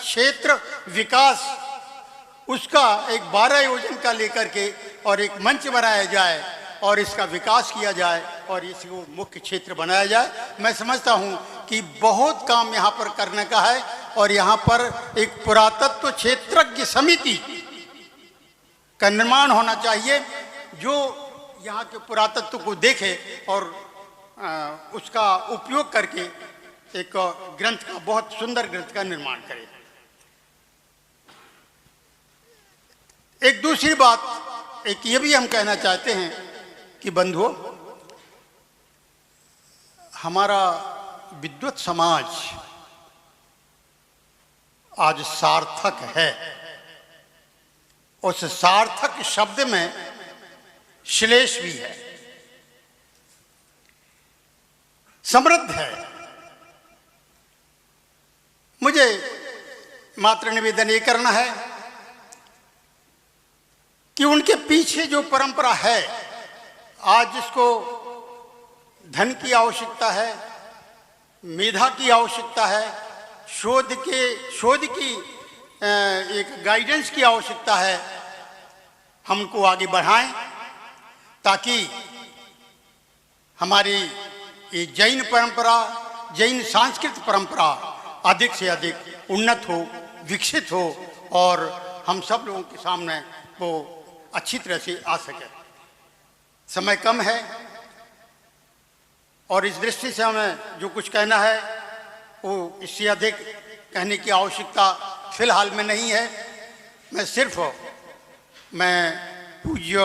क्षेत्र विकास उसका एक 12 योजन का लेकर के और एक मंच बनाया जाए और इसका विकास किया जाए और इसको मुख्य क्षेत्र बनाया जाए। मैं समझता हूं कि बहुत काम यहां पर करने का है और यहां पर एक पुरातत्व क्षेत्रज्ञ समिति का निर्माण होना चाहिए जो यहाँ के पुरातत्व को देखे और उसका उपयोग करके एक ग्रंथ का, बहुत सुंदर ग्रंथ का निर्माण करे। एक दूसरी बात एक ये भी हम कहना चाहते हैं कि बंधुओं, हमारा विद्वत समाज आज सार्थक है। उस सार्थक शब्द में श्लेष भी है, समृद्ध है। मुझे मात्र निवेदन ये करना है कि उनके पीछे जो परंपरा है, आज जिसको धन की आवश्यकता है, मेधा की आवश्यकता है, शोध की एक गाइडेंस की आवश्यकता है, हमको आगे बढ़ाएं ताकि हमारी ये जैन परंपरा, जैन सांस्कृतिक परंपरा अधिक से अधिक उन्नत हो, विकसित हो और हम सब लोगों के सामने वो अच्छी तरह से आ सके। समय कम है और इस दृष्टि से हमें जो कुछ कहना है वो इससे अधिक कहने की आवश्यकता फिलहाल में नहीं है। मैं पूज्य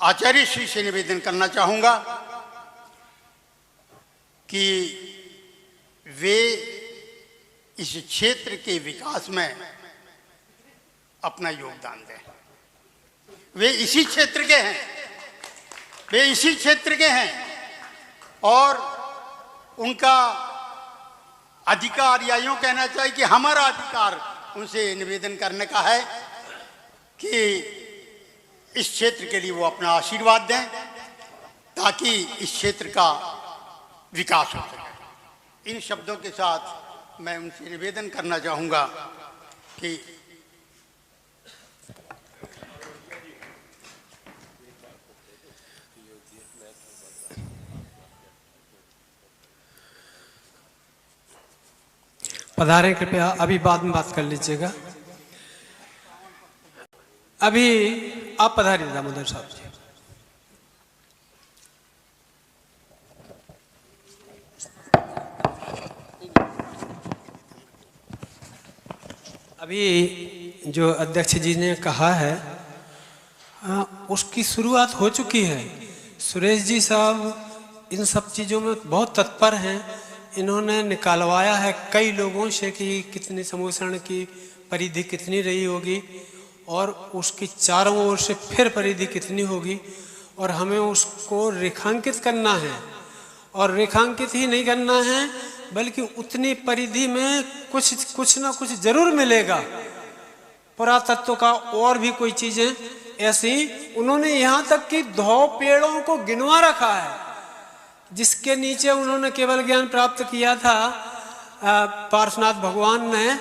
आचार्य श्री से निवेदन करना चाहूँगा कि वे इस क्षेत्र के विकास में अपना योगदान दें। वे इसी क्षेत्र के हैं और उनका अधिकार, या यूँ कहना चाहिए कि हमारा अधिकार उनसे निवेदन करने का है कि इस क्षेत्र के लिए वो अपना आशीर्वाद दें ताकि इस क्षेत्र का विकास हो सके। इन शब्दों के साथ मैं उनसे निवेदन करना चाहूँगा कि पधारें, कृपया अभी बाद में बात कर लीजिएगा। अभी आप पधारिए दामोदर साहब जी। अभी जो अध्यक्ष जी ने कहा है उसकी शुरुआत हो चुकी है। सुरेश जी साहब इन सब चीज़ों में बहुत तत्पर हैं। इन्होंने निकालवाया है कई लोगों से कि कितनी समूषण की परिधि कितनी रही होगी और उसकी चारों ओर से फिर परिधि कितनी होगी और हमें उसको रेखांकित करना है। और रेखांकित ही नहीं करना है बल्कि उतनी परिधि में कुछ ना कुछ जरूर मिलेगा पुरातत्व का। और भी कोई चीजें ऐसी उन्होंने यहाँ तक कि 2 पेड़ों को गिनवा रखा है जिसके नीचे उन्होंने केवल ज्ञान प्राप्त किया था। पार्श्वनाथ भगवान ने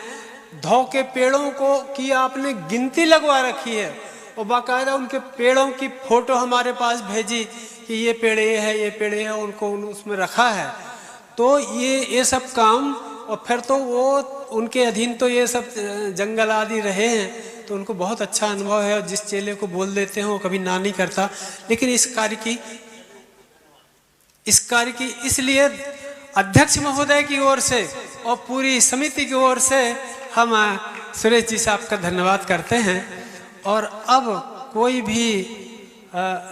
2 के पेड़ों को की आपने गिनती लगवा रखी है और बाकायदा उनके पेड़ों की फोटो हमारे पास भेजी कि ये पेड़ ये है, ये पेड़ है, उनको उसमें रखा है। तो ये सब काम, और फिर तो वो उनके अधीन तो ये सब जंगल आदि रहे हैं तो उनको बहुत अच्छा अनुभव है। और जिस चेले को बोल देते हैं वो कभी ना नहीं करता। लेकिन इस कार्य की इसलिए अध्यक्ष महोदय की ओर से और पूरी समिति की ओर से हम सुरेश जी साहब का धन्यवाद करते हैं। और अब कोई भी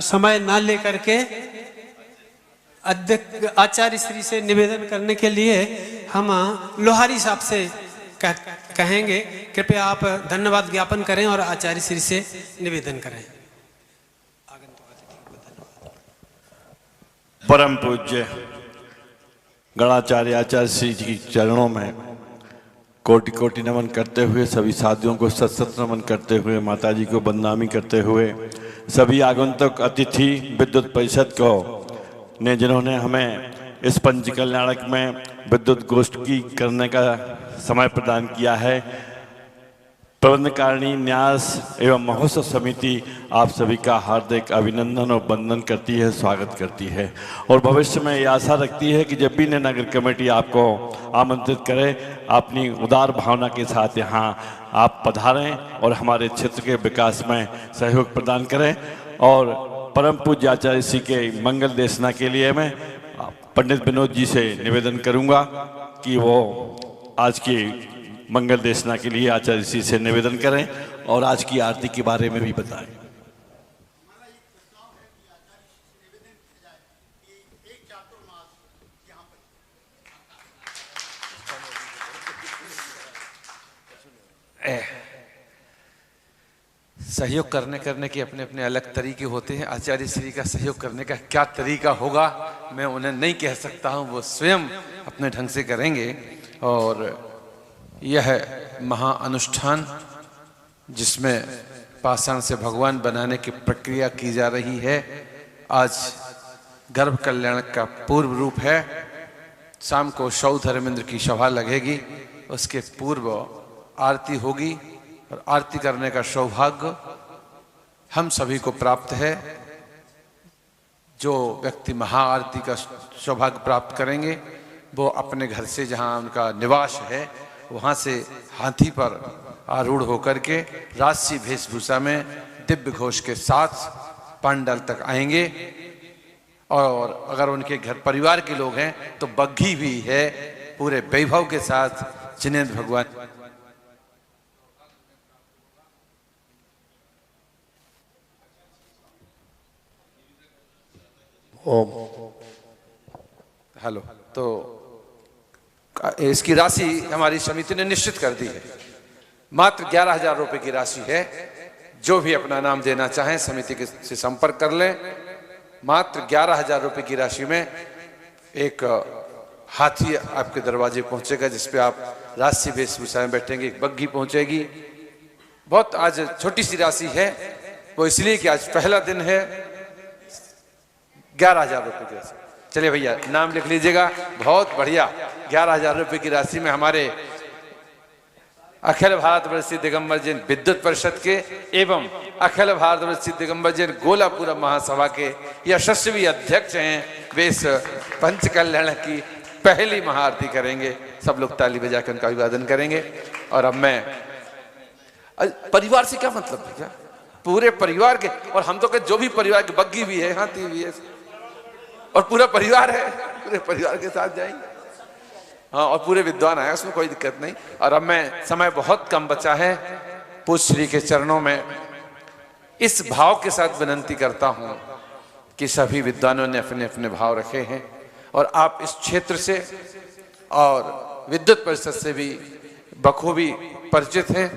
समय ना लेकर के अध्यक्ष आचार्य श्री से निवेदन करने के लिए हम लोहारी साहब से कहेंगे, कृपया आप धन्यवाद ज्ञापन करें और आचार्य श्री से निवेदन करें। परम पूज्य गणाचार्य आचार्य श्री जी के चरणों में कोटि कोटि नमन करते हुए, सभी साथियों को सत सत नमन करते हुए, माता जी को बदनामी करते हुए, सभी आगंतुक अतिथि विद्युत परिषद को ने जिन्होंने हमें इस पंच कल्याणक में विद्युत गोष्ठी करने का समय प्रदान किया है। प्रबंधकारिणी न्यास एवं महोत्सव समिति आप सभी का हार्दिक अभिनंदन और वंदन करती है, स्वागत करती है और भविष्य में ये आशा रखती है कि जब भी नगर कमेटी आपको आमंत्रित करे, अपनी उदार भावना के साथ यहाँ आप पधारें और हमारे क्षेत्र के विकास में सहयोग प्रदान करें। और परम पूज्य आचार्य श्री के मंगल देशना के लिए मैं पंडित विनोद जी से निवेदन करूँगा कि वो आज की मंगल देशना के लिए आचार्य श्री से निवेदन करें और आज की आरती के बारे में भी बताएं। सहयोग करने के अपने अपने अलग तरीके होते हैं। आचार्य श्री का सहयोग करने का क्या तरीका होगा मैं उन्हें नहीं कह सकता हूं, वो स्वयं अपने ढंग से करेंगे। और यह महाअनुष्ठान जिसमें पाषाण से भगवान बनाने की प्रक्रिया की जा रही है, आज गर्भ कल्याण का पूर्व रूप है। शाम को शौ धर्मेंद्र की सभा लगेगी, उसके पूर्व आरती होगी और आरती करने का सौभाग्य हम सभी को प्राप्त है। जो व्यक्ति महाआरती का सौभाग्य प्राप्त करेंगे वो अपने घर से, जहां उनका निवास है, वहां से हाथी पर आरूढ़ होकर के राजसी वेशभूषा में दिव्य घोष के साथ पंडाल तक आएंगे। और अगर उनके घर परिवार के लोग हैं तो बग्घी भी है पूरे वैभव के साथ जिनेंद्र भगवान ओम। हेलो। तो इसकी राशि हमारी समिति ने निश्चित कर दी है, मात्र 11,000 रुपए की राशि है। जो भी अपना नाम देना चाहें समिति के से संपर्क कर लें। मात्र 11,000 रुपए की राशि में एक हाथी आपके दरवाजे पहुंचेगा जिसपे आप राजसी वेशभूषा में बैठेंगे, एक बग्घी पहुंचेगी। बहुत आज छोटी सी राशि है, वो इसलिए कि आज पहला दिन है। 11,000 रुपए की राशि। चलिए भैया नाम लिख लीजिएगा। बहुत बढ़िया। 11,000 रुपए की राशि में हमारे अखिल भारतवर्षीय दिगंबर जैन विद्युत परिषद के एवं अखिल भारतवर्षीय दिगंबर जैन गोलापुरम महासभा के यशस्वी अध्यक्ष हैं। वे इस पंच कल्याण की पहली महाआरती करेंगे। सब लोग ताली बजा कर उनका अभिवादन करेंगे। और अब मैं परिवार से क्या मतलब है, क्या पूरे परिवार के, और हम तो कहते जो भी परिवार के, बग्घी भी है, हाथी भी है और पूरा परिवार है, पूरे परिवार के साथ जाएंगे। हाँ, और पूरे विद्वान आए, उसमें कोई दिक्कत नहीं। और अब मैं, समय बहुत कम बचा है, पूज्य श्री के चरणों में इस भाव के साथ विनंती करता हूं कि सभी विद्वानों ने अपने अपने भाव रखे हैं और आप इस क्षेत्र से और विद्युत परिषद से भी बखूबी परिचित हैं।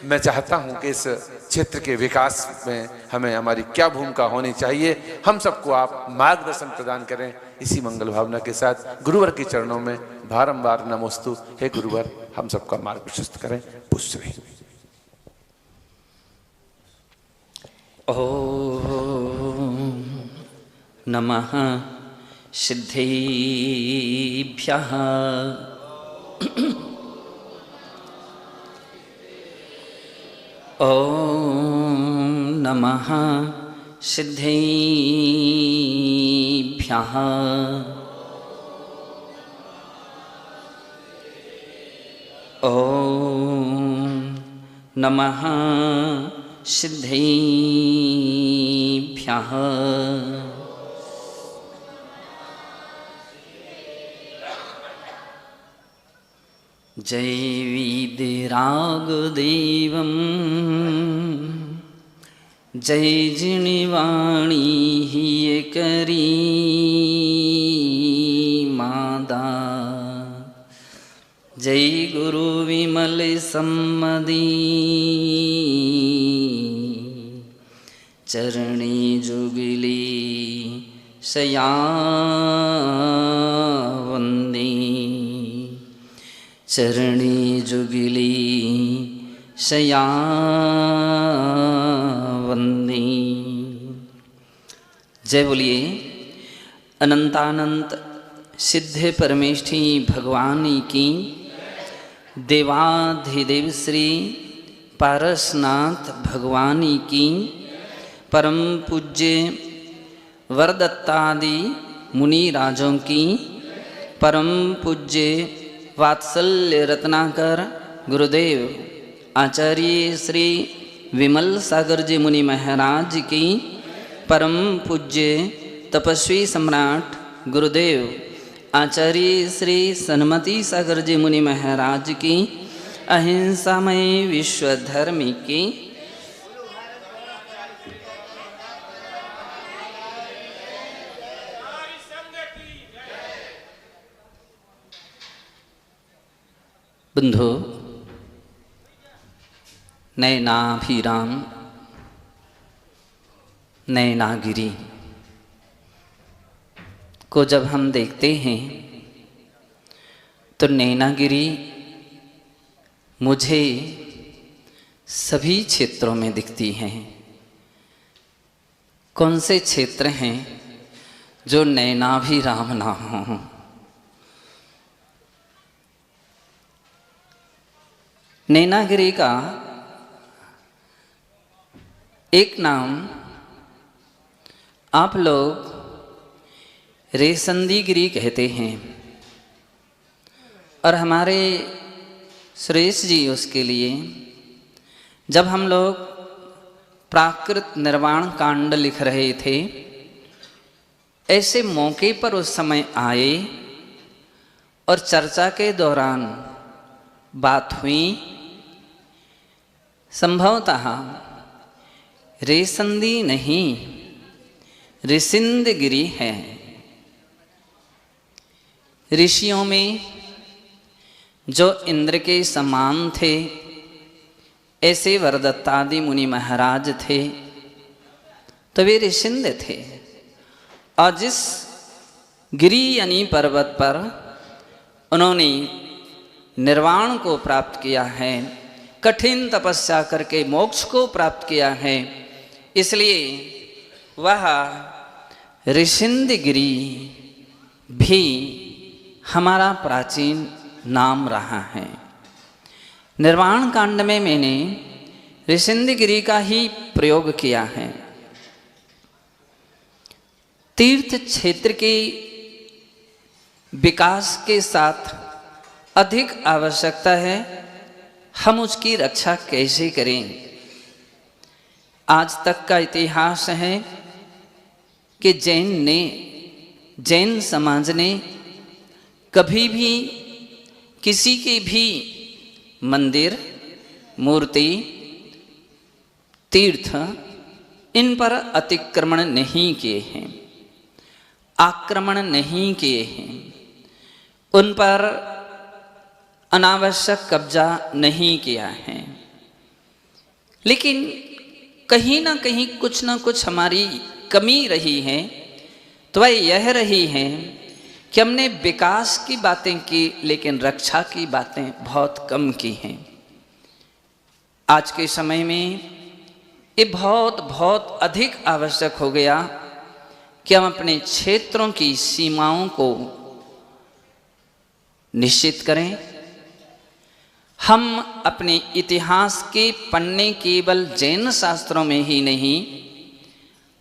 मैं चाहता हूं कि इस क्षेत्र के विकास में हमें हमारी क्या भूमिका होनी चाहिए, हम सबको आप मार्गदर्शन प्रदान करें। इसी मंगल भावना के साथ गुरुवर के चरणों में बारंबार नमोस्तु। हे गुरुवर, हम सबका मार्ग प्रशस्त करें। पुष्य ओम नमः सिद्धेभ्यः ओम नमः सिद्धेभ्यः ओम नमः सिद्धेभ्यः जय वीतरागदेवं जय जिणवाणी हिय करी मादा जय गुरु विमल सम्मदी चरणी जुगली सयावंदी चरणी जुगली सयावंदी। जय बोलिए अनंतानंत सिद्धे परमेष्ठी भगवान की, देवाधिदेव श्री पारसनाथ भगवान की, परम पूज्य वरदत्तादि मुनि राजों की, परम पूज्य वात्सल्य रत्नाकर गुरुदेव आचार्य श्री विमल सागर जी मुनि महाराज की, परम पूज्य तपस्वी सम्राट गुरुदेव आचार्य श्री सन्मति सागर जी मुनि महाराज की, अहिंसामय विश्व धर्म की, बंधु नयनाभिराम नयनागिरी को जब हम देखते हैं तो नैनागिरी मुझे सभी क्षेत्रों में दिखती है। कौन से क्षेत्र हैं जो नैनाभिराम ना हो? नैनागिरी का एक नाम आप लोग रेसंदीगिरी कहते हैं और हमारे सुरेश जी उसके लिए जब हम लोग प्राकृत निर्वाण कांड लिख रहे थे, ऐसे मौके पर उस समय आए और चर्चा के दौरान बात हुई। संभवतः रेसंदी नहीं, रिसिंदगिरी है। ऋषियों में जो इंद्र के समान थे, ऐसे वरदत्तादि मुनि महाराज थे, तो वे ऋषिंद थे। और जिस गिरी यानी पर्वत पर उन्होंने निर्वाण को प्राप्त किया है, कठिन तपस्या करके मोक्ष को प्राप्त किया है, इसलिए वह ऋषिंदगिरी भी हमारा प्राचीन नाम रहा है। निर्वाण कांड में मैंने ऋषिंदगिरी का ही प्रयोग किया है। तीर्थ क्षेत्र के विकास के साथ अधिक आवश्यकता है हम उसकी रक्षा कैसे करें। आज तक का इतिहास है कि जैन समाज ने कभी भी किसी के भी मंदिर, मूर्ति, तीर्थ इन पर अतिक्रमण नहीं किए हैं, आक्रमण नहीं किए हैं, उन पर अनावश्यक कब्जा नहीं किया है। लेकिन कहीं ना कहीं कुछ ना कुछ हमारी कमी रही है, तो वह यह रही है कि हमने विकास की बातें की लेकिन रक्षा की बातें बहुत कम की हैं। आज के समय में ये बहुत अधिक आवश्यक हो गया कि हम अपने क्षेत्रों की सीमाओं को निश्चित करें। हम अपने इतिहास के पन्ने केवल जैन शास्त्रों में ही नहीं,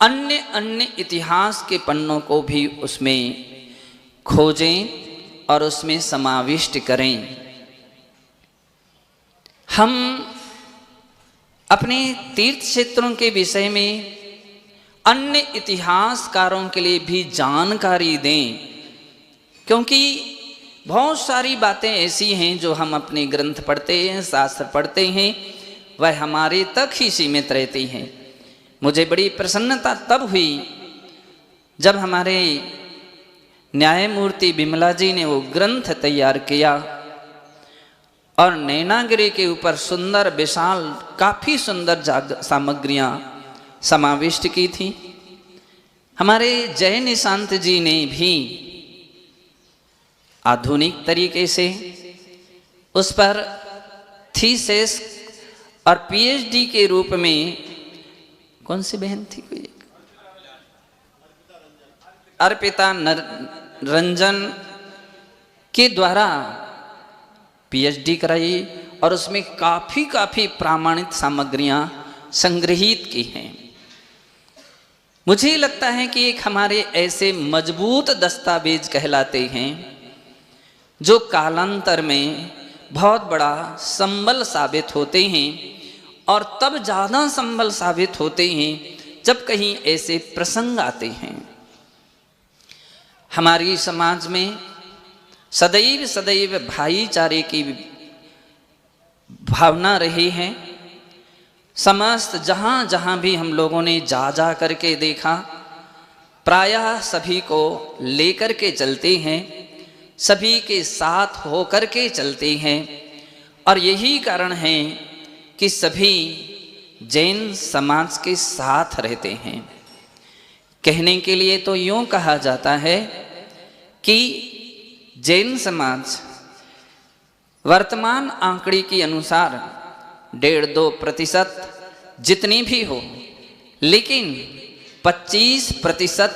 अन्य इतिहास के पन्नों को भी उसमें खोजें और उसमें समाविष्ट करें। हम अपने तीर्थ क्षेत्रों के विषय में अन्य इतिहासकारों के लिए भी जानकारी दें, क्योंकि बहुत सारी बातें ऐसी हैं जो हम अपने ग्रंथ पढ़ते हैं, शास्त्र पढ़ते हैं, वह हमारे तक ही सीमित रहती हैं। मुझे बड़ी प्रसन्नता तब हुई जब हमारे न्यायमूर्ति बिमला जी ने वो ग्रंथ तैयार किया और नैनागिरी के ऊपर सुंदर विशाल काफ़ी सुंदर सामग्रियाँ समाविष्ट की थी। हमारे जय निशांत जी ने भी आधुनिक तरीके से उस पर थीसिस और पीएचडी के रूप में, कौन सी बहन थी कोई, अर्पिता रंजन के द्वारा पीएचडी कराई और उसमें काफ़ी प्रामाणिक सामग्रियां संग्रहित की हैं। मुझे लगता है कि एक हमारे ऐसे मजबूत दस्तावेज कहलाते हैं जो कालांतर में बहुत बड़ा संबल साबित होते हैं, और तब ज़्यादा संबल साबित होते हैं जब कहीं ऐसे प्रसंग आते हैं। हमारी समाज में सदैव भाईचारे की भावना रही है। समस्त जहाँ जहाँ भी हम लोगों ने जा करके देखा, प्रायः सभी को लेकर के चलते हैं, सभी के साथ होकर के चलते हैं, और यही कारण है कि सभी जैन समाज के साथ रहते हैं। कहने के लिए तो यूँ कहा जाता है कि जैन समाज वर्तमान आंकड़े के अनुसार 1.5-2% जितनी भी हो, लेकिन 25%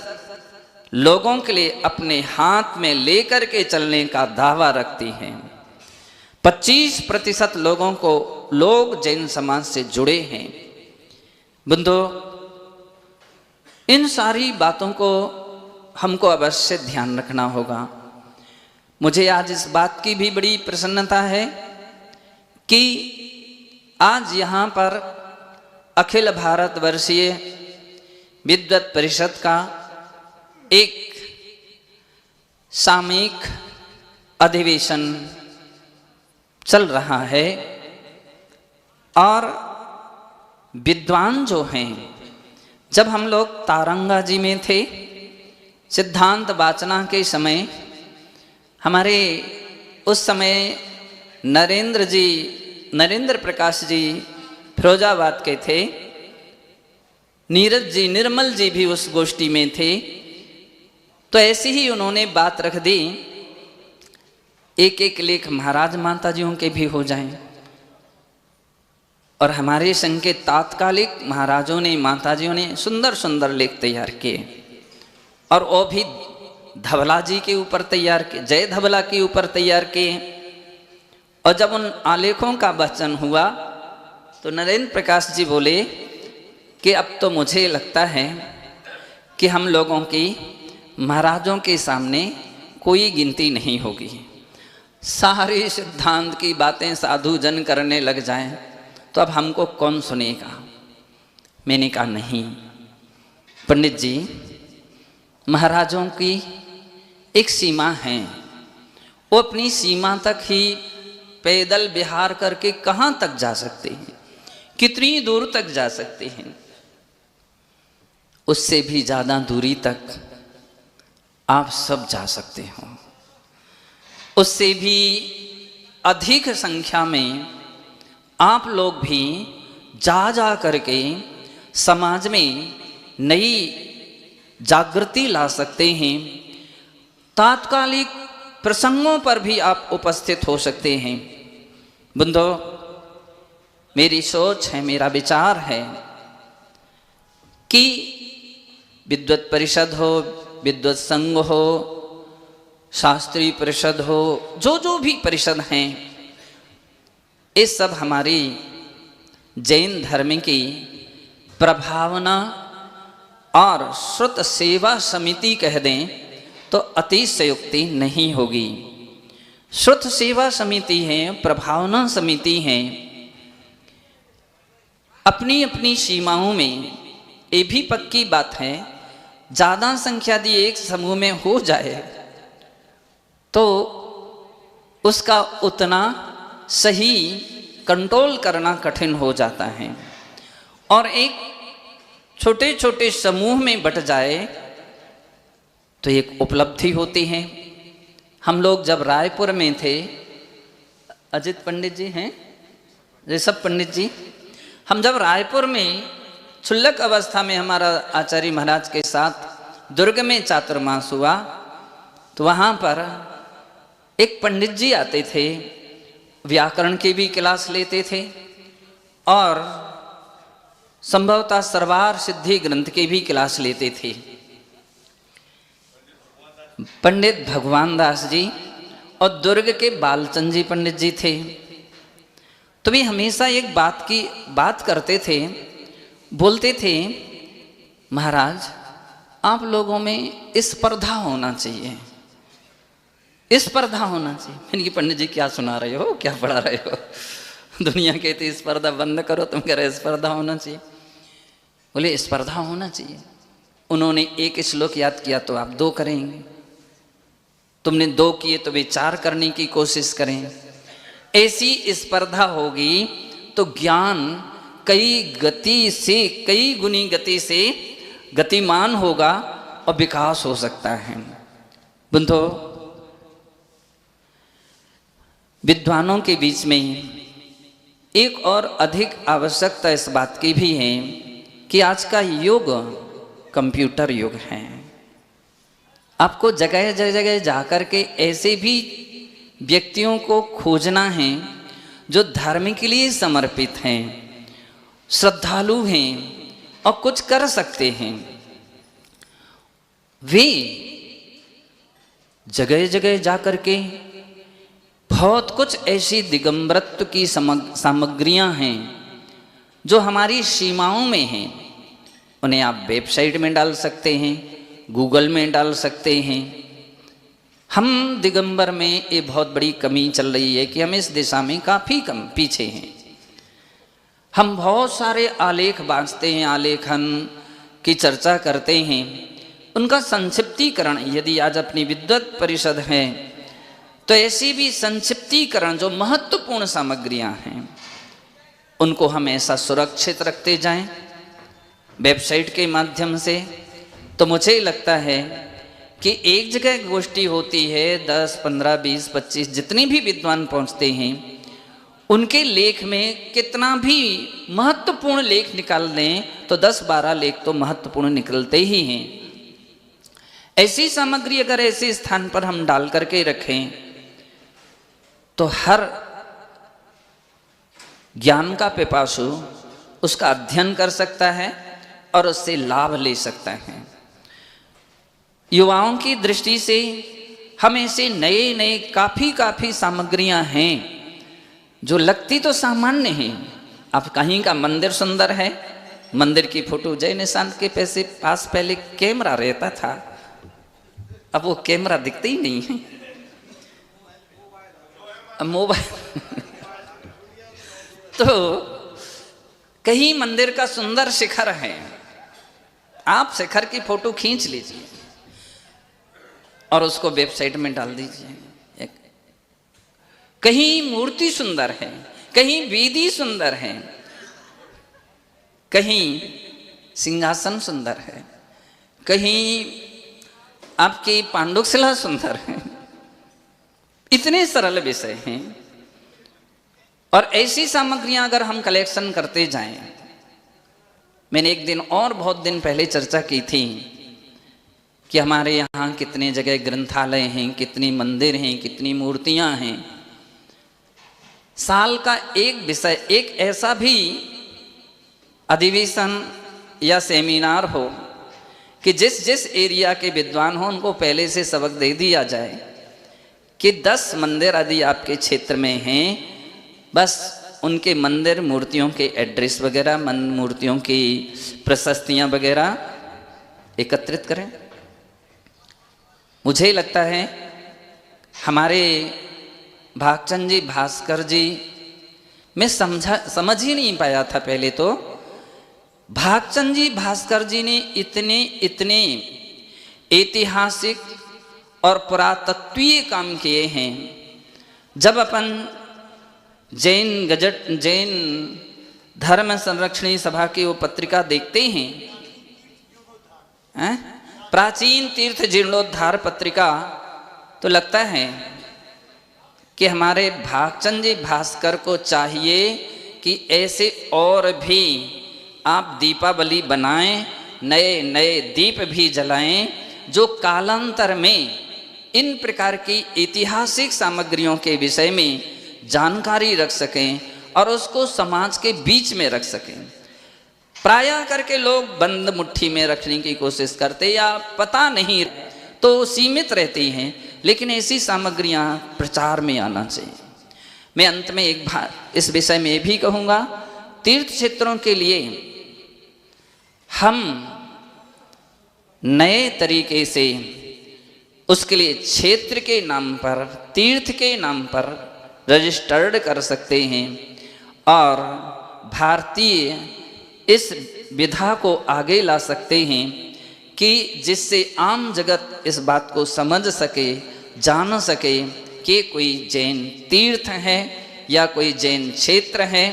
लोगों के लिए अपने हाथ में लेकर के चलने का दावा रखती हैं। 25% लोग जैन समाज से जुड़े हैं। बंधुओं, इन सारी बातों को हमको अवश्य ध्यान रखना होगा। मुझे आज इस बात की भी बड़ी प्रसन्नता है कि आज यहाँ पर अखिल भारतवर्षीय विद्वत परिषद का एक सामयिक अधिवेशन चल रहा है, और विद्वान जो हैं, जब हम लोग तारंगा जी में थे सिद्धांत वाचना के समय, हमारे उस समय नरेंद्र प्रकाश जी फिरोजाबाद के थे, नीरज जी निर्मल जी भी उस गोष्ठी में थे। तो ऐसी ही उन्होंने बात रख दी, एक लेख महाराज माताजियों के भी हो जाएं, और हमारे संघ के तात्कालिक महाराजों ने माताजियों ने सुंदर लेख तैयार किए, और वो भी धवला जी के ऊपर तैयार किए, जय धवला के ऊपर तैयार किए। और जब उन आलेखों का वचन हुआ तो नरेंद्र प्रकाश जी बोले कि अब तो मुझे लगता है कि हम लोगों की महाराजों के सामने कोई गिनती नहीं होगी। सारे सिद्धांत की बातें साधु जन करने लग जाएं तो अब हमको कौन सुनेगा। मैंने कहा नहीं पंडित जी, महाराजों की एक सीमा है, वो अपनी सीमा तक ही पैदल विहार करके कहाँ तक जा सकते हैं, कितनी दूर तक जा सकते हैं। उससे भी ज़्यादा दूरी तक आप सब जा सकते हो, उससे भी अधिक संख्या में आप लोग भी जा करके समाज में नई जागृति ला सकते हैं। तात्कालिक प्रसंगों पर भी आप उपस्थित हो सकते हैं। बंधुओं, मेरी सोच है, मेरा विचार है कि विद्वत परिषद हो, विद्वत संघ हो, शास्त्रीय परिषद हो, जो भी परिषद हैं, ये सब हमारी जैन धर्म की प्रभावना और श्रुत सेवा समिति कह दें तो अतिशयोक्ति नहीं होगी। श्रुत सेवा समिति है, प्रभावना समिति है, अपनी अपनी सीमाओं में। ये भी पक्की बात है, ज़्यादा संख्या दी एक समूह में हो जाए तो उसका उतना सही कंट्रोल करना कठिन हो जाता है, और एक छोटे छोटे समूह में बट जाए तो एक उपलब्धि होती है। हम लोग जब रायपुर में थे, अजित पंडित जी हैं, ऋषभ पंडित जी, हम जब रायपुर में क्षुल्लक अवस्था में हमारा आचार्य महाराज के साथ दुर्ग में चातुर्मास हुआ, तो वहाँ पर एक पंडित जी आते थे, व्याकरण की भी क्लास लेते थे और संभवतः सर्वार सिद्धि ग्रंथ की भी क्लास लेते थे। पंडित भगवान दास जी और दुर्ग के बालचंद जी पंडित जी थे। तो वे हमेशा एक बात करते थे, बोलते थे, महाराज आप लोगों में स्पर्धा होना चाहिए, स्पर्धा होना चाहिए। मैंने कि पंडित जी क्या सुना रहे हो, क्या पढ़ा रहे हो? दुनिया कहती स्पर्धा बंद करो, तुम कह रहे स्पर्धा होना चाहिए। बोले स्पर्धा होना चाहिए। उन्होंने एक श्लोक याद किया तो आप 2 करेंगे, तुमने 2 किए तो वे 4 करने की कोशिश करें। ऐसी स्पर्धा होगी तो ज्ञान कई गुनी गति से गतिमान होगा और विकास हो सकता है। बंधो, विद्वानों के बीच में एक और अधिक आवश्यकता इस बात की भी है कि आज का युग कंप्यूटर युग है। आपको जगह जगह जाकर के ऐसे भी व्यक्तियों को खोजना है जो धर्म के लिए समर्पित हैं, श्रद्धालु हैं और कुछ कर सकते हैं। वे जगह जगह जाकर के बहुत कुछ ऐसी दिगंबरत्व की सामग्रियां हैं जो हमारी सीमाओं में हैं। उन्हें आप वेबसाइट में डाल सकते हैं, गूगल में डाल सकते हैं। हम दिगंबर में ये बहुत बड़ी कमी चल रही है कि हम इस दिशा में काफ़ी कम पीछे हैं। हम बहुत सारे आलेख बांचते हैं, आलेखन की चर्चा करते हैं, उनका संक्षिप्तीकरण यदि आज अपनी विद्वत परिषद है तो ऐसी भी संक्षिप्तीकरण जो महत्वपूर्ण सामग्रियां हैं उनको हम ऐसा सुरक्षित रखते जाएं वेबसाइट के माध्यम से। तो मुझे लगता है कि एक जगह गोष्ठी होती है, 10, 15, 20, 25 जितने भी विद्वान पहुंचते हैं उनके लेख में कितना भी महत्वपूर्ण लेख निकाल दें तो 10-12 लेख तो महत्वपूर्ण निकलते ही हैं। ऐसी सामग्री अगर ऐसे स्थान पर हम डाल करके रखें तो हर ज्ञान का पिपासु उसका अध्ययन कर सकता है और उससे लाभ ले सकता है। युवाओं की दृष्टि से हम ऐसे नए काफ़ी सामग्रियां हैं जो लगती तो सामान्य हैं। अब कहीं का मंदिर सुंदर है, मंदिर की फोटो जय निशान के पास पहले कैमरा रहता था, अब वो कैमरा दिखते ही नहीं है, अब मोबाइल तो कहीं मंदिर का सुंदर शिखर है, आप शिखर की फोटो खींच लीजिए और उसको वेबसाइट में डाल दीजिए। कहीं मूर्ति सुंदर है, कहीं वेदी सुंदर है, कहीं सिंहासन सुंदर है, कहीं आपकी पांडुशिला सुंदर है। इतने सरल विषय हैं और ऐसी सामग्रियां अगर हम कलेक्शन करते जाएं। मैंने एक दिन और बहुत दिन पहले चर्चा की थी कि हमारे यहाँ कितने जगह ग्रंथालय हैं, कितनी मंदिर हैं, कितनी मूर्तियां हैं। साल का एक विषय, एक ऐसा भी अधिवेशन या सेमिनार हो कि जिस एरिया के विद्वान हो उनको पहले से सबक दे दिया जाए कि 10 मंदिर यदि आपके क्षेत्र में हैं, बस उनके मंदिर मूर्तियों के एड्रेस वगैरह, मूर्तियों की प्रशस्तियां वगैरह एकत्रित करें। मुझे लगता है हमारे भागचंद जी, भास्कर जी, मैं समझ ही नहीं पाया था पहले तो। भागचंद जी, भास्कर जी ने इतने ऐतिहासिक और पुरातत्वीय काम किए हैं। जब अपन जैन धर्म संरक्षणी सभा की वो पत्रिका देखते हैं, प्राचीन तीर्थ जीर्णोद्धार पत्रिका, तो लगता है कि हमारे भागचंद जी भास्कर को चाहिए कि ऐसे और भी आप दीपावली बनाएं, नए दीप भी जलाएं जो कालांतर में इन प्रकार की ऐतिहासिक सामग्रियों के विषय में जानकारी रख सकें और उसको समाज के बीच में रख सकें। प्रायः करके लोग बंद मुट्ठी में रखने की कोशिश करते या पता नहीं, तो सीमित रहती हैं, लेकिन ऐसी सामग्रियां प्रचार में आना चाहिए। मैं अंत में एक बार इस विषय में भी कहूँगा, तीर्थ क्षेत्रों के लिए हम नए तरीके से उसके लिए क्षेत्र के नाम पर, तीर्थ के नाम पर रजिस्टर्ड कर सकते हैं और भारतीय इस विधा को आगे ला सकते हैं कि जिससे आम जगत इस बात को समझ सके, जान सके कि कोई जैन तीर्थ है या कोई जैन क्षेत्र है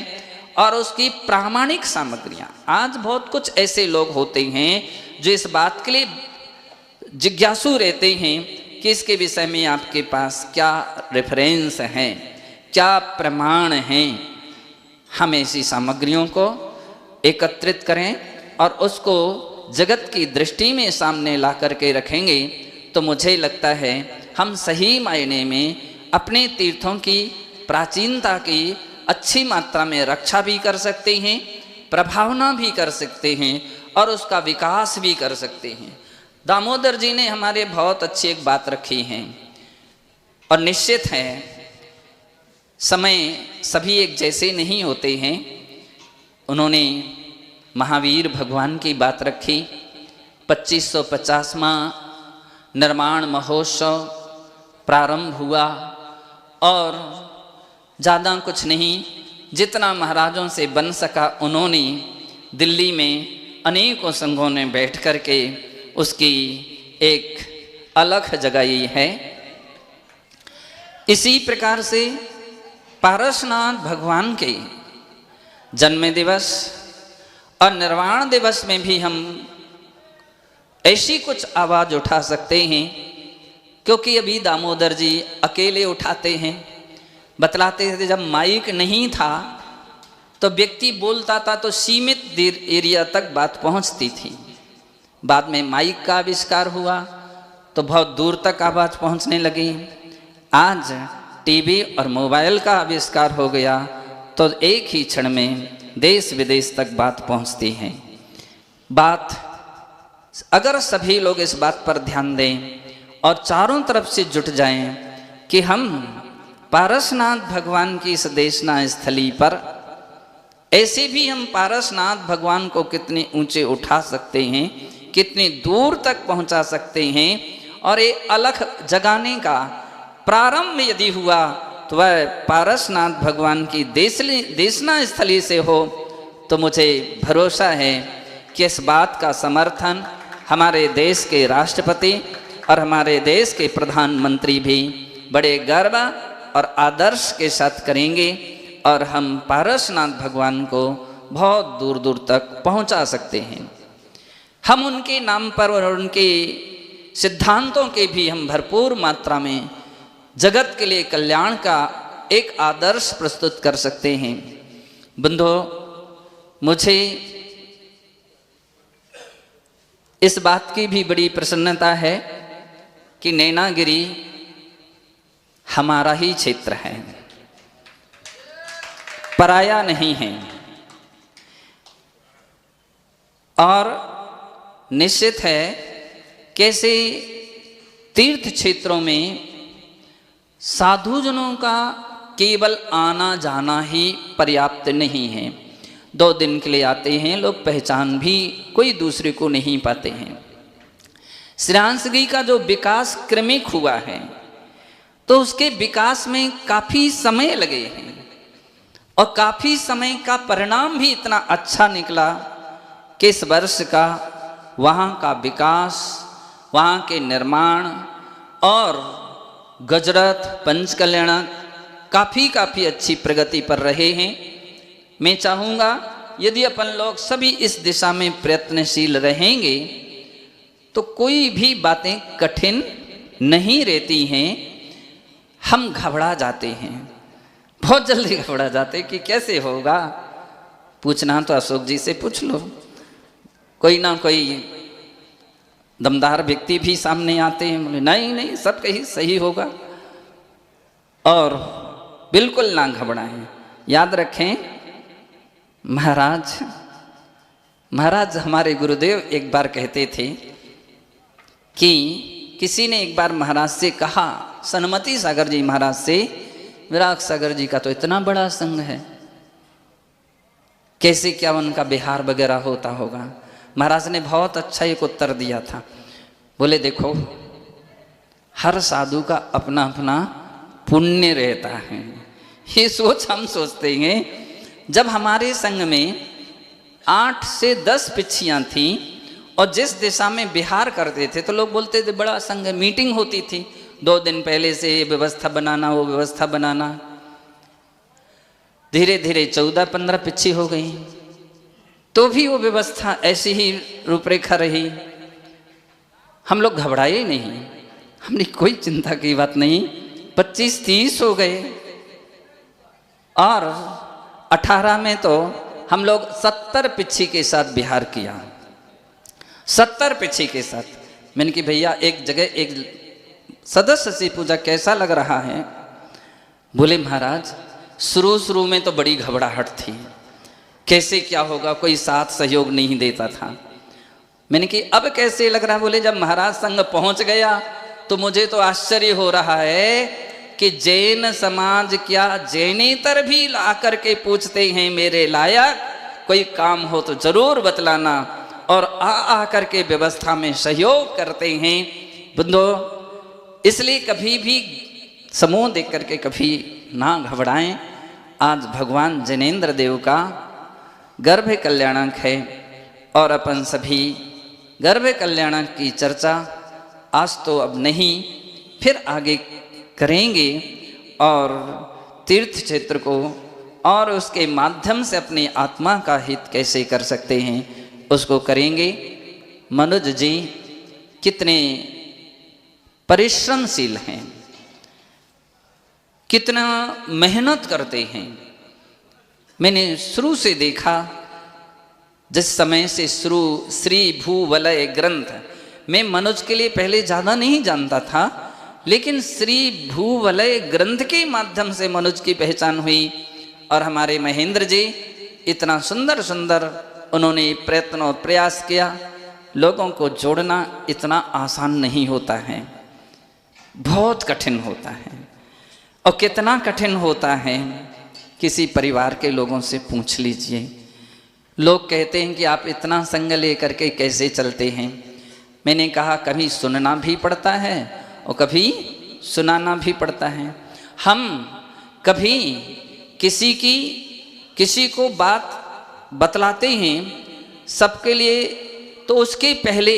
और उसकी प्रामाणिक सामग्रियां। आज बहुत कुछ ऐसे लोग होते हैं जो इस बात के लिए जिज्ञासु रहते हैं कि इसके विषय में आपके पास क्या रेफरेंस है, क्या प्रमाण हैं। हम ऐसी सामग्रियों को एकत्रित करें और उसको जगत की दृष्टि में सामने ला करके रखेंगे तो मुझे लगता है हम सही मायने में अपने तीर्थों की प्राचीनता की अच्छी मात्रा में रक्षा भी कर सकते हैं, प्रभावना भी कर सकते हैं और उसका विकास भी कर सकते हैं। दामोदर जी ने हमारे बहुत अच्छी एक बात रखी है और निश्चित है समय सभी एक जैसे नहीं होते हैं। उन्होंने महावीर भगवान की बात रखी। 2550वां निर्माण महोत्सव प्रारंभ हुआ और ज़्यादा कुछ नहीं, जितना महाराजों से बन सका उन्होंने दिल्ली में अनेकों संघों ने बैठ कर के उसकी एक अलग जगाई है। इसी प्रकार से पारसनाथ भगवान के जन्म दिवस और निर्वाण दिवस में भी हम ऐसी कुछ आवाज़ उठा सकते हैं, क्योंकि अभी दामोदर जी अकेले उठाते हैं। बतलाते थे जब माइक नहीं था तो व्यक्ति बोलता था तो सीमित एरिया तक बात पहुंचती थी। बाद में माइक का आविष्कार हुआ तो बहुत दूर तक आवाज़ पहुंचने लगी। आज टीवी और मोबाइल का आविष्कार हो गया तो एक ही क्षण में देश विदेश तक बात पहुंचती है। बात अगर सभी लोग इस बात पर ध्यान दें और चारों तरफ से जुट जाएं कि हम पारसनाथ भगवान की इस देशना स्थली पर ऐसे भी हम पारसनाथ भगवान को कितने ऊंचे उठा सकते हैं, कितनी दूर तक पहुंचा सकते हैं और ये अलख जगाने का प्रारंभ यदि हुआ तो वह पारसनाथ भगवान की देशना स्थली से हो तो मुझे भरोसा है कि इस बात का समर्थन हमारे देश के राष्ट्रपति और हमारे देश के प्रधानमंत्री भी बड़े गर्व और आदर्श के साथ करेंगे और हम पारसनाथ भगवान को बहुत दूर दूर तक पहुंचा सकते हैं। हम उनके नाम पर और उनके सिद्धांतों के भी हम भरपूर मात्रा में जगत के लिए कल्याण का एक आदर्श प्रस्तुत कर सकते हैं। बंधो, मुझे इस बात की भी बड़ी प्रसन्नता है कि नैनागिरी हमारा ही क्षेत्र है, पराया नहीं है। और निश्चित है कैसे तीर्थ क्षेत्रों में साधुजनों का केवल आना जाना ही पर्याप्त नहीं है। 2 दिन के लिए आते हैं लोग, पहचान भी कोई दूसरे को नहीं पाते हैं। श्रेयांसगी का जो विकास क्रमिक हुआ है तो उसके विकास में काफ़ी समय लगे हैं और काफ़ी समय का परिणाम भी इतना अच्छा निकला कि इस वर्ष का वहाँ का विकास, वहाँ के निर्माण और गजरथ पंचकल्याणक काफ़ी अच्छी प्रगति पर रहे हैं। मैं चाहूँगा यदि अपन लोग सभी इस दिशा में प्रयत्नशील रहेंगे तो कोई भी बातें कठिन नहीं रहती हैं। हम घबरा जाते हैं, बहुत जल्दी घबरा जाते कि कैसे होगा। पूछना तो अशोक जी से पूछ लो, कोई ना कोई दमदार व्यक्ति भी सामने आते हैं, बोले नहीं सब कहीं सही होगा। और बिल्कुल ना घबराएं। याद रखें, महाराज हमारे गुरुदेव एक बार कहते थे कि किसी ने एक बार महाराज से कहा, सन्मति सागर जी महाराज से, विराग सागर जी का तो इतना बड़ा संघ है, कैसे क्या उनका विहार वगैरह होता होगा। महाराज ने बहुत अच्छा एक उत्तर दिया था। बोले देखो, हर साधु का अपना अपना पुण्य रहता है। ये सोच हम सोचते हैं, जब हमारे संघ में 8 से 10 पिछियां थीं और जिस दिशा में विहार करते थे तो लोग बोलते थे बड़ा संघ है। मीटिंग होती थी 2 दिन पहले से, ये व्यवस्था बनाना वो व्यवस्था बनाना। धीरे धीरे 14-15 पिछी हो गई, तो भी वो व्यवस्था ऐसी ही रूपरेखा रही। हम लोग घबराए नहीं, हमने कोई चिंता की बात नहीं। 25-30 हो गए और 18 में तो हम लोग 70 पिछी के साथ विहार किया। 70 पिछी के साथ। मैंने कि भैया एक जगह एक सदस्य से पूछा कैसा लग रहा है। बोले महाराज शुरू में तो बड़ी घबराहट थी, कैसे क्या होगा, कोई साथ सहयोग नहीं देता था। मैंने कि अब कैसे लग रहा। बोले जब महाराज संघ पहुंच गया तो मुझे तो आश्चर्य हो रहा है कि जैन समाज क्या जैनेतर भी ला करके पूछते हैं मेरे लायक कोई काम हो तो जरूर बतलाना, और आ करके व्यवस्था में सहयोग करते हैं। बंदो, इसलिए कभी भी समूह देख करके कभी ना घबराएं। आज भगवान जैनेन्द्र देव का गर्भ कल्याणक है और अपन सभी गर्भ कल्याणक की चर्चा आज तो अब नहीं, फिर आगे करेंगे और तीर्थ क्षेत्र को और उसके माध्यम से अपनी आत्मा का हित कैसे कर सकते हैं उसको करेंगे। मनोज जी कितने परिश्रमशील हैं, कितना मेहनत करते हैं। मैंने शुरू से देखा, जिस समय से शुरू श्री भूवलय ग्रंथ, मैं मनोज के लिए पहले ज़्यादा नहीं जानता था, लेकिन श्री भूवलय ग्रंथ के माध्यम से मनोज की पहचान हुई। और हमारे महेंद्र जी इतना सुंदर सुंदर उन्होंने प्रयत्न और प्रयास किया। लोगों को जोड़ना इतना आसान नहीं होता है, बहुत कठिन होता है। और कितना कठिन होता है किसी परिवार के लोगों से पूछ लीजिए। लोग कहते हैं कि आप इतना संग लेकर के कैसे चलते हैं। मैंने कहा कभी सुनना भी पड़ता है और कभी सुनाना भी पड़ता है। हम कभी किसी को बात बतलाते हैं सबके लिए, तो उसके पहले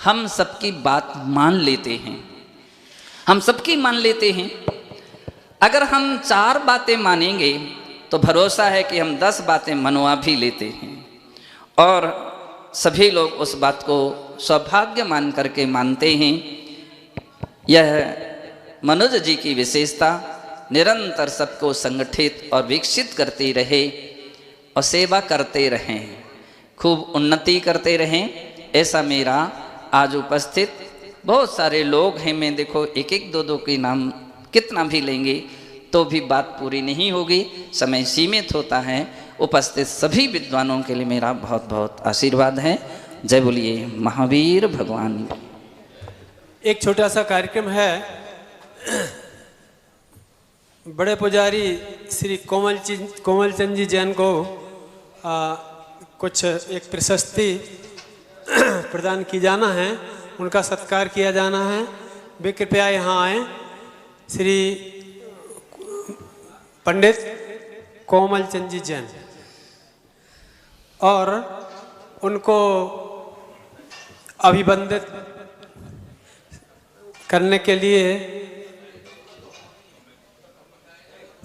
हम सबकी बात मान लेते हैं, हम सबकी मान लेते हैं। अगर हम 4 बातें मानेंगे तो भरोसा है कि हम 10 बातें मनवा भी लेते हैं, और सभी लोग उस बात को सौभाग्य मान करके मानते हैं। यह मनोज जी की विशेषता निरंतर सबको संगठित और विकसित करते रहे और सेवा करते रहें, खूब उन्नति करते रहें। ऐसा मेरा आज उपस्थित बहुत सारे लोग हैं। मैं देखो 1-1, 2-2 के नाम कितना भी लेंगे तो भी बात पूरी नहीं होगी, समय सीमित होता है। उपस्थित सभी विद्वानों के लिए मेरा बहुत बहुत आशीर्वाद है। जय बोलिए महावीर भगवान। एक छोटा सा कार्यक्रम है। बड़े पुजारी श्री कोमलचंद जी जैन को कुछ एक प्रशस्ति प्रदान की जाना है, उनका सत्कार किया जाना है। वे कृपया यहाँ आए। श्री पंडित कोमलचंद जी जैन, और उनको अभिवंदित करने के लिए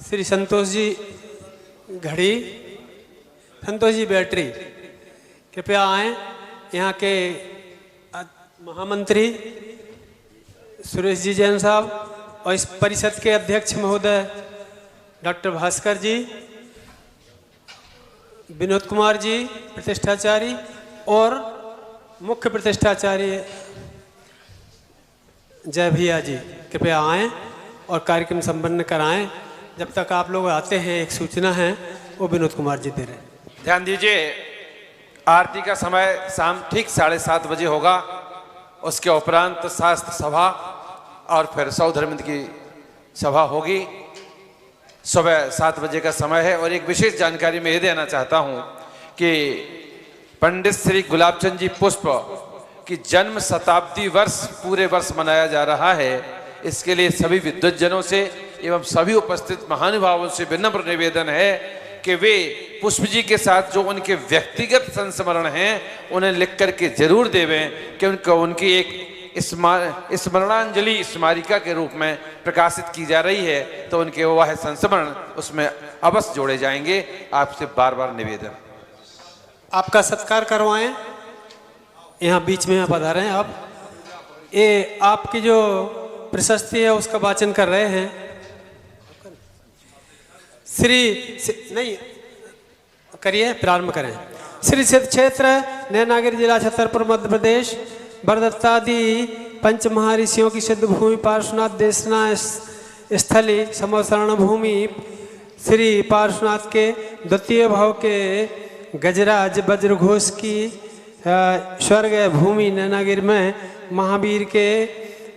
श्री संतोष जी घड़ी, संतोष जी बैटरी कृपया आए। यहाँ के महामंत्री सुरेश जी जैन साहब और इस परिषद के अध्यक्ष महोदय डॉक्टर भास्कर जी, विनोद कुमार जी प्रतिष्ठाचारी और मुख्य प्रतिष्ठाचार्य जय भैया जी कृपया आएँ और कार्यक्रम संपन्न कराएं। जब तक आप लोग आते हैं, एक सूचना है वो विनोद कुमार जी दे रहे हैं। ध्यान दीजिए, आरती का समय शाम ठीक 7:30 बजे होगा। उसके उपरांत शास्त्र सभा और फिर सौधर्मिंद की सभा होगी। सुबह 7 बजे का समय है। और एक विशेष जानकारी मैं ये देना चाहता हूँ कि पंडित श्री गुलाबचंद जी पुष्प की जन्म शताब्दी वर्ष पूरे वर्ष मनाया जा रहा है। इसके लिए सभी विद्वज्जनों से एवं सभी उपस्थित महानुभावों से विनम्र निवेदन है कि वे पुष्प जी के साथ जो उनके व्यक्तिगत संस्मरण हैं उन्हें लिख करके जरूर देवें कि उनकी एक स्मरणांजलि स्मारिका के रूप में प्रकाशित की जा रही है, तो उनके वह संस्मरण उसमें अवश्य जोड़े जाएंगे। आपसे बार बार निवेदन। आपका सत्कार करवाएं। यहाँ बीच में पधारे हैं आप। ये आपकी जो प्रशस्ति है उसका वाचन कर रहे हैं। नहीं करिए, प्रारंभ करें। श्री सिद्ध क्षेत्र नैनागिरी जिला छतरपुर मध्य प्रदेश बरदत्तादि पंच महर्षियों की सिद्ध भूमि पार्श्वनाथ देशना स्थली समवसरण भूमि श्री पार्श्वनाथ के द्वितीय भाव के गजराज वज्रघोष की स्वर्ग भूमि नैनागिरी में महावीर के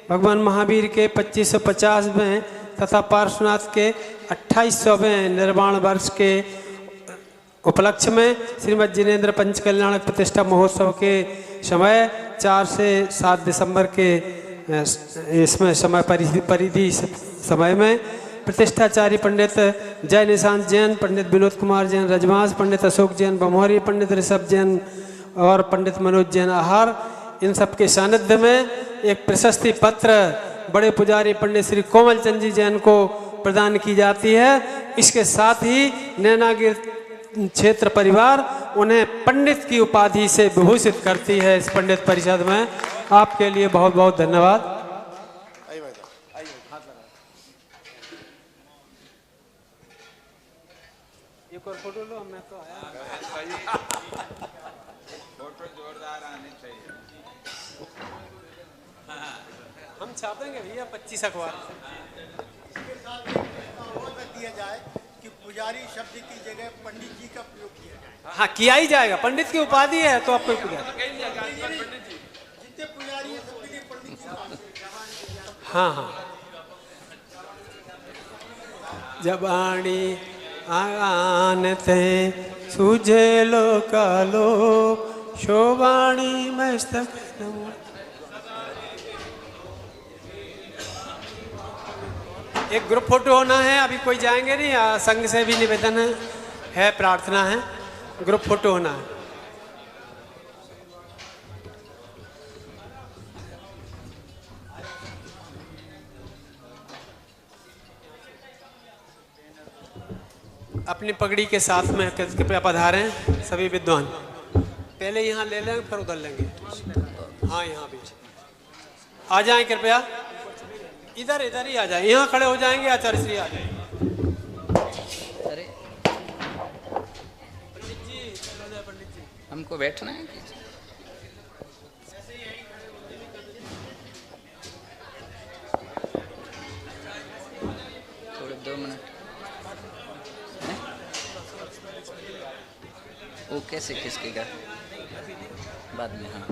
भगवान महावीर के 2550 में तथा पार्श्वनाथ के 2800वें निर्वाण वर्ष के उपलक्ष्य में श्रीमद जिनेन्द्र पंच कल्याणक प्रतिष्ठा महोत्सव के समय 4 से 7 दिसंबर के इसमें समय परिधि समय में प्रतिष्ठाचार्य पंडित जय निशांत जैन, पंडित विनोद कुमार जैन रजमास, पंडित अशोक जैन बमोहरी, पंडित ऋषभ जैन और पंडित मनोज जैन आहार, इन सबके सानिध्य में एक प्रशस्ति पत्र बड़े पुजारी पंडित श्री कोमल चंद जी जैन को प्रदान की जाती है। इसके साथ ही नैनागिरी क्षेत्र परिवार उन्हें पंडित की उपाधि से विभूषित करती है। इस पंडित परिषद में आपके लिए बहुत बहुत धन्यवाद। एक और फोटो लो। मैं तो आया फोटो जोरदार आने चाहिए। हम छापेंगे भैया 25 अखबार। दिया जाए कि पुजारी शब्द की जगह पंडित जी का प्रयोग किया जाए। हाँ, किया ही जाएगा। पंडित की उपाधि है तो आपको पुजारी। जितने पुजारी हैं सबके लिए पंडित जी। हाँ हाँ। जबानी आनते सूझे लो कालो शोभाणी मस्तक नमो। एक ग्रुप फोटो होना है। अभी कोई जाएंगे नहीं। संघ से भी निवेदन है प्रार्थना है, ग्रुप फोटो होना है। अपनी पगड़ी के साथ में कृपया पधारें सभी विद्वान। पहले यहाँ ले लेंगे फिर उधर लेंगे। हाँ, यहाँ बीच आ जाएं कृपया। इधर ही आ जाए। यहाँ खड़े हो जाएंगे। आचार्य श्री आ जाएंगे। अरे पंडित जी हमको बैठना है। थोड़े 2 मिनट। वो कैसे खिसकेगा बाद में? हाँ,